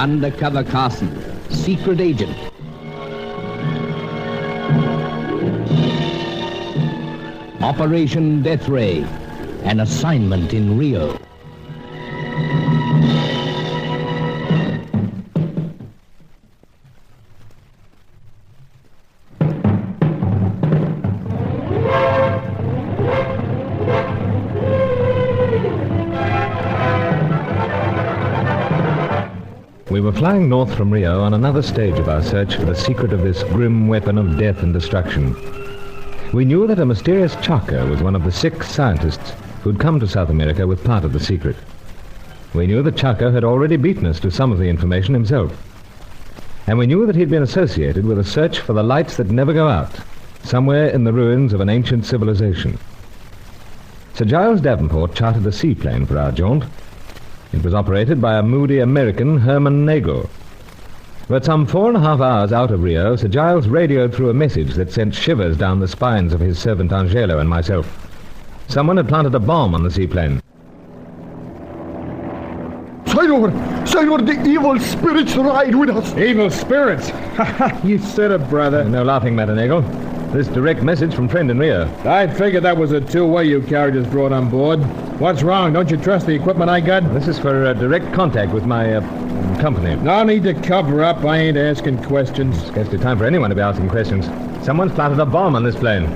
Undercover Carson, secret agent. Operation Deathray, an assignment in Rio. We were flying north from Rio on another stage of our search for the secret of this grim weapon of death and destruction. We knew that a mysterious Chaka was one of the 6 scientists who'd come to South America with part of the secret. We knew that Chaka had already beaten us to some of the information himself. And we knew that he'd been associated with a search for the lights that never go out, somewhere in the ruins of an ancient civilization. Sir Giles Davenport chartered a seaplane for our jaunt. It was operated by a moody American, Herman Nagel. But some 4.5 hours out of Rio, Sir Giles radioed through a message that sent shivers down the spines of his servant Angelo and myself. Someone had planted a bomb on the seaplane. Senor, the evil spirits ride with us. Evil spirits? You said it, brother. No laughing matter, Nagel. This direct message from friend in Rio. I figured that was a two-way you carried us brought on board. What's wrong? Don't you trust the equipment I got? This is for direct contact with my company. No need to cover up. I ain't asking questions. Scarcely time for anyone to be asking questions. Someone's planted a bomb on this plane.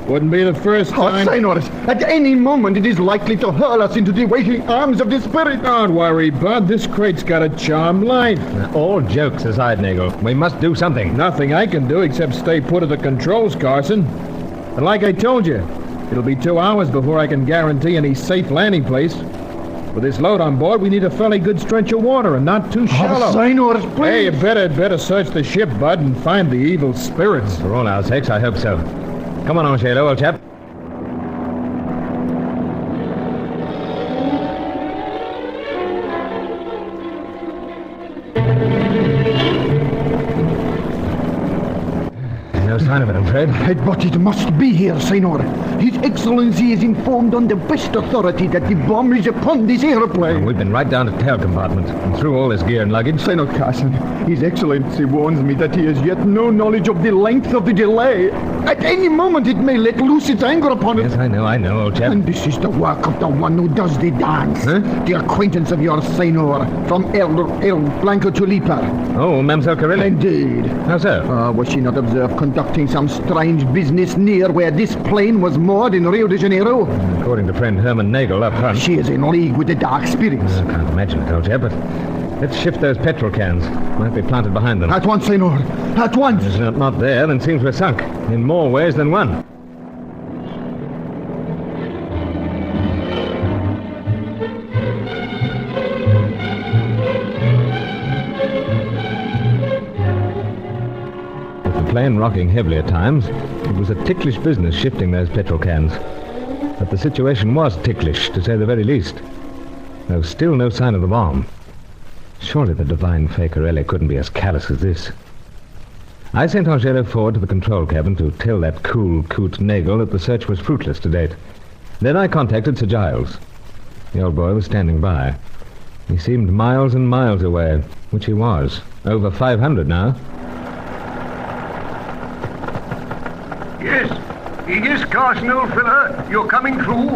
Wouldn't be the first time. Oh, Senor, at any moment it is likely to hurl us into the waiting arms of the spirit. Don't worry, Bud. This crate's got a charmed life. Now, all jokes aside, Nagel, we must do something. Nothing I can do except stay put at the controls, Carson. And like I told you, it'll be 2 hours before I can guarantee any safe landing place. With this load on board, we need a fairly good stretch of water and not too shallow. Oh, Senor, please. Hey, you better search the ship, Bud, and find the evil spirits. For all our sakes, I hope so. Come on, Angelo, old chap. No sign of it, I'm afraid. But it must be here, Senor. His Excellency is informed on the best authority that the bomb is upon this airplane. We've been right down to tail compartment and through all his gear and luggage. Senor Carson, His Excellency warns me that he has yet no knowledge of the length of the delay. At any moment it may let loose its anger upon us. Yes, I know, old chap. And this is the work of the one who does the dance. Huh? The acquaintance of your Senor from El Blanco Tulipa. Oh, Mamselle Corelli? Indeed. How so? Was she not observed conducting some strange business near where this plane was moored in Rio de Janeiro? According to friend Herman Nagel up front. She is in league with the dark spirits. I can't imagine it, old chap, but let's shift those petrol cans. Might be planted behind them. At once, Senor. At once. If it's not there, then seems we're sunk. In more ways than one. The plane rocking heavily at times, it was a ticklish business shifting those petrol cans. But the situation was ticklish, to say the very least. There was still no sign of the bomb. Surely the divine Fay Corelli couldn't be as callous as this. I sent Angelo forward to the control cabin to tell that cool coot Nagel that the search was fruitless to date. Then I contacted Sir Giles. The old boy was standing by. He seemed miles and miles away, which he was. Over 500 now. Yes, Carson, old fella. You're coming through.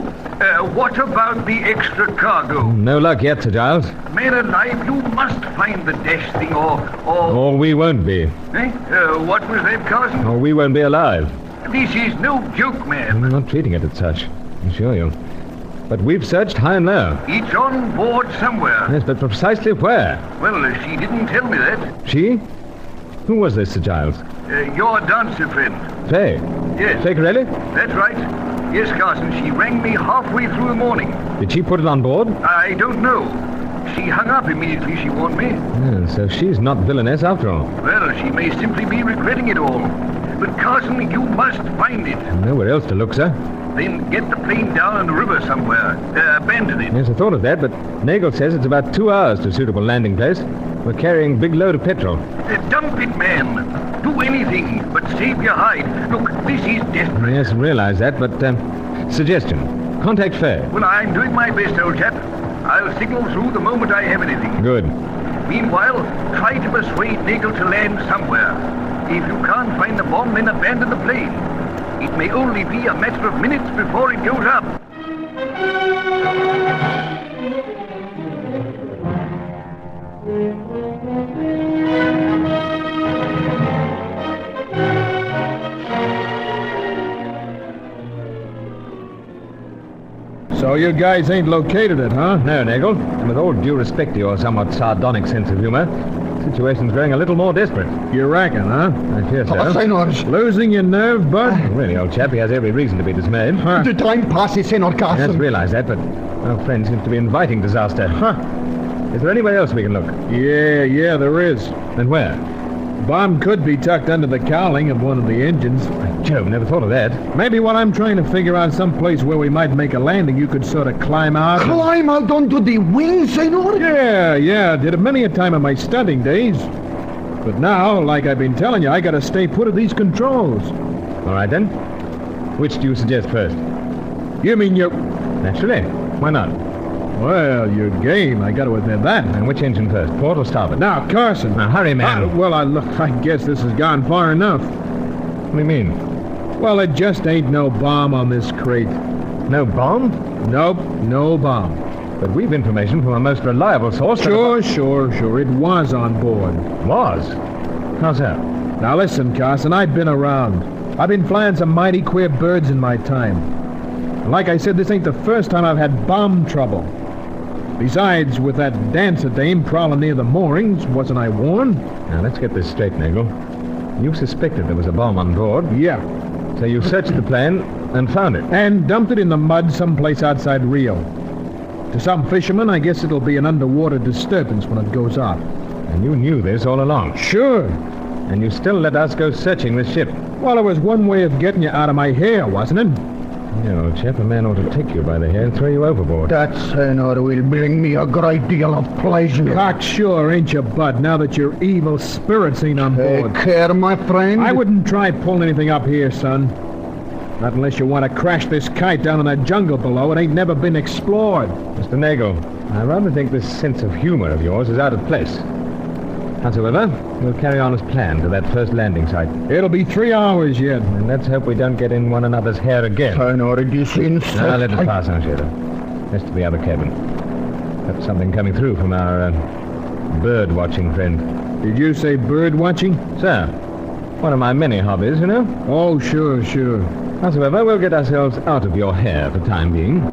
What about the extra cargo? No luck yet, Sir Giles. Man alive, you must find the dash thing Or we won't be. What was that, Carson? Or we won't be alive. This is no joke, man. I'm not treating it as such, I assure you. But we've searched high and low. It's on board somewhere. Yes, but precisely where? Well, she didn't tell me that. She? Who was this, Sir Giles? Your dancer friend. Fay? Yes. Fay Corelli? That's right. Yes, Carson, she rang me halfway through the morning. Did she put it on board? I don't know. She hung up immediately, she warned me. Yeah, so she's not villainess after all. Well, she may simply be regretting it all. But, Carson, you must find it. Nowhere else to look, sir. Then get the plane down on the river somewhere. Abandon it. Yes, I thought of that, but Nagel says it's about 2 hours to a suitable landing place. We're carrying a big load of petrol. Dump it, man. Do anything, but save your hide. Look, this is desperate. Yes, I realize that, but, suggestion. Contact Fay. Well, I'm doing my best, old chap. I'll signal through the moment I have anything. Good. Meanwhile, try to persuade Nagel to land somewhere. If you can't find the bomb, then abandon the plane. It may only be a matter of minutes before it goes up. So you guys ain't located it, huh? No, Nagel. And with all due respect to your somewhat sardonic sense of humor, the situation's growing a little more desperate. You reckon, huh? I fear so. Senors. Losing your nerve, bud? Really, old chap, he has every reason to be dismayed. The time passes, Senor Carson. Yes, realize that, but our friend seems to be inviting disaster. Huh. Is there anywhere else we can look? Yeah, there is. And where? Bomb could be tucked under the cowling of one of the engines. Joe, never thought of that. Maybe while I'm trying to figure out some place where we might make a landing, you could sort of climb out. Climb out onto the wings, Senor? Yeah. Did it many a time in my studying days. But now, like I've been telling you, I gotta stay put at these controls. All right, then. Which do you suggest first? You mean you... Naturally. Why not? Well, you're game, I gotta admit that. And which engine first, port or starboard? Now, Carson. Now, hurry, man. I guess this has gone far enough. What do you mean? Well, it just ain't no bomb on this crate. No bomb? Nope, no bomb. But we've information from a most reliable source. Sure. It was on board. Was? How's that? Now, listen, Carson, I've been around. I've been flying some mighty queer birds in my time. And like I said, this ain't the first time I've had bomb trouble. Besides, with that dancer dame prowling near the moorings, wasn't I warned? Now, let's get this straight, Nagel. You suspected there was a bomb on board. Yeah. So you searched the plane and found it. And dumped it in the mud someplace outside Rio. To some fishermen, I guess it'll be an underwater disturbance when it goes off. And you knew this all along. Sure. And you still let us go searching this ship. Well, it was one way of getting you out of my hair, wasn't it? You know, chap, a man ought to take you by the hair and throw you overboard. That, Senor, will bring me a great deal of pleasure. Cocksure, ain't you, bud, now that your evil spirits ain't on board. Take care, my friend. I wouldn't try pulling anything up here, son. Not unless you want to crash this kite down in that jungle below. It ain't never been explored. Mr. Nagel, I rather think this sense of humor of yours is out of place. Howsoever, we'll carry on as planned to that first landing site. It'll be 3 hours yet. And let's hope we don't get in one another's hair again. Senor, this insect... Now, let us pass on, Shadow. Let's to the other cabin. That's something coming through from our bird-watching friend. Did you say bird-watching? Sir, one of my many hobbies, you know. Oh, sure. Howsoever, we'll get ourselves out of your hair for the time being.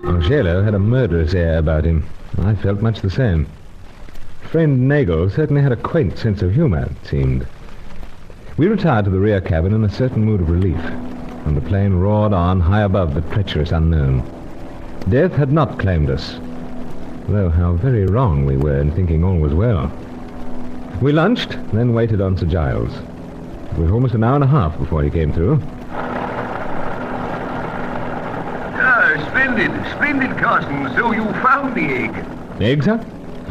Angelo had a murderous air about him. I felt much the same. Friend Nagel certainly had a quaint sense of humor, it seemed. We retired to the rear cabin in a certain mood of relief, and the plane roared on high above the treacherous unknown. Death had not claimed us, though how very wrong we were in thinking all was well. We lunched, then waited on Sir Giles. It was almost an hour and a half before he came through. Splendid, Carson. So you found the egg. Egg, sir?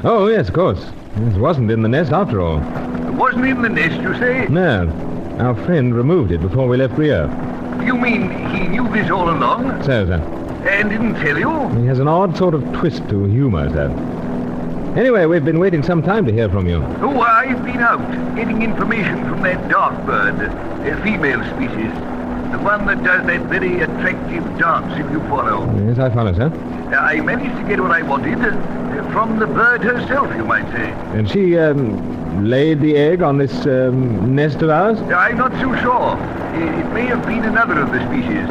Oh, yes, of course. It wasn't in the nest after all. It wasn't in the nest, you say? No. Our friend removed it before we left Rio. You mean he knew this all along? So, sir. And didn't tell you? He has an odd sort of twist to humor, sir. Anyway, we've been waiting some time to hear from you. Oh, I've been out getting information from that dark bird, a female species. The one that does that very attractive dance, if you follow. Yes, I follow, sir. I managed to get what I wanted from the bird herself, you might say. And she, laid the egg on this, nest of ours? I'm not so sure. It may have been another of the species.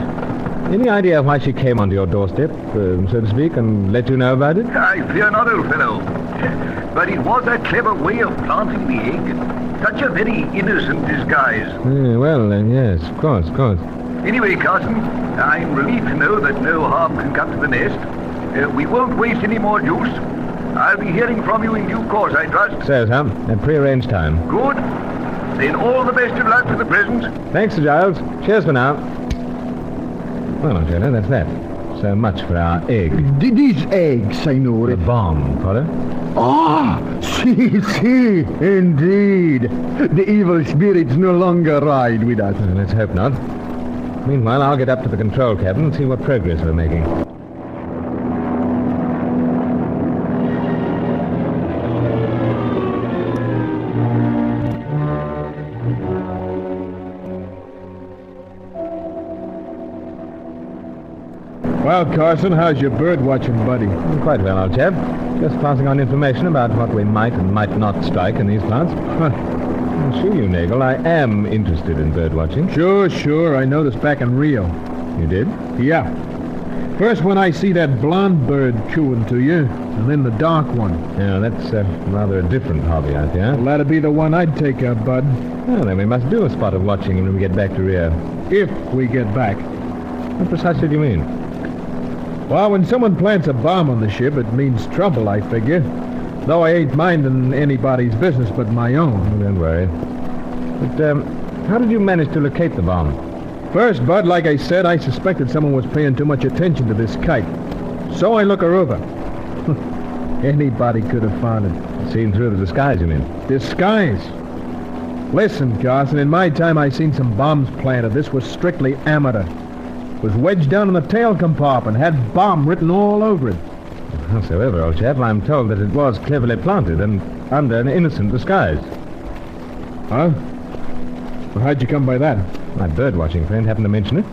Any idea why she came onto your doorstep, so to speak, and let you know about it? I fear not, old fellow. But it was a clever way of planting the egg. Such a very innocent disguise. Yes, of course. Anyway, Carson, I'm relieved to know that no harm can come to the nest. We won't waste any more juice. I'll be hearing from you in due course, I trust. So, sir, at prearranged time. Good. Then all the best of luck for the present. Thanks, Sir Giles. Cheers for now. Well, Angela, that's that. So much for our egg. These eggs, The Signore. bomb, Father. Ah, si, indeed. The evil spirits no longer ride with us. Let's hope not. Meanwhile, I'll get up to the control cabin and see what progress we're making. Well, Carson, how's your bird watching, buddy? Quite well, old chap. Just passing on information about what we might and might not strike in these plants. I'll assure you, Nagel, I am interested in bird watching. Sure. I noticed back in Rio. You did? Yeah. First when I see that blonde bird chewing to you, and then the dark one. Yeah, that's rather a different hobby, I fear. Well, that'd be the one I'd take up, bud. Well, then we must do a spot of watching when we get back to Rio. If we get back. What precisely do you mean? Well, when someone plants a bomb on the ship, it means trouble, I figure. Though I ain't minding anybody's business but my own. Oh, don't worry. But, how did you manage to locate the bomb? First, Bud, like I said, I suspected someone was paying too much attention to this kite. So I look her over. Anybody could have found it. Seen through the disguise, you mean? Disguise? Listen, Carson, in my time I seen some bombs planted. This was strictly amateur. It was wedged down in the tail compartment, had bomb written all over it. Howsoever, old chap, I'm told that it was cleverly planted and under an innocent disguise. Huh? Well, how'd you come by that? My bird-watching friend happened to mention it.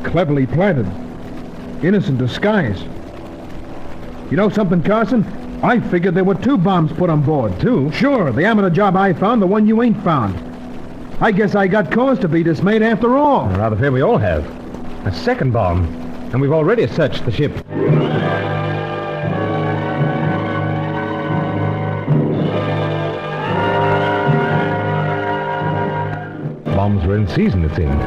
Cleverly planted. Innocent disguise. You know something, Carson? I figured there were 2 bombs put on board. 2? Sure, the amateur job I found, the one you ain't found. I guess I got cause to be dismayed after all. I rather fear we all have. A second bomb. And we've already searched the ship. Bombs were in season, it seemed.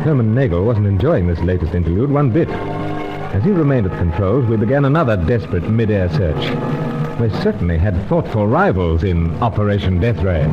Herman Nagel wasn't enjoying this latest interlude one bit. As he remained at controls, we began another desperate mid-air search. We certainly had thoughtful rivals in Operation Deathray.